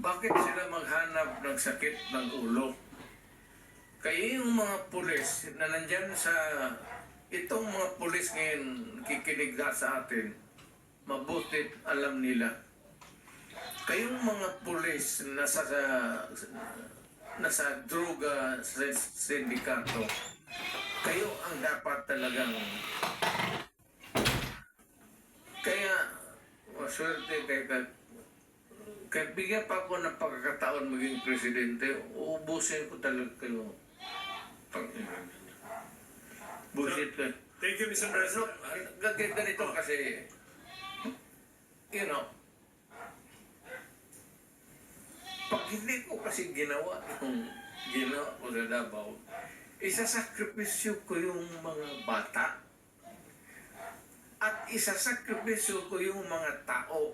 bakit sila maghanap ng sakit ng ulo? Kaya yung mga pulis na nandyan sa, itong mga pulis ngayon kikinig na sa atin, mabutit alam nila. Kayong mga pulis nasa droga sa sindikato, kayo ang dapat talagang, kaya maswerte kahit bigyan pa ako ng pagkakataon maging presidente, uubusin ko talaga kayo. Bullshit ka. Thank you, Mr. President. Ganito kasi, you know, pag hindi ko kasi ginawa ko sa Davao, isasakripisyo ko yung mga bata at isasakripisyo ko yung mga tao.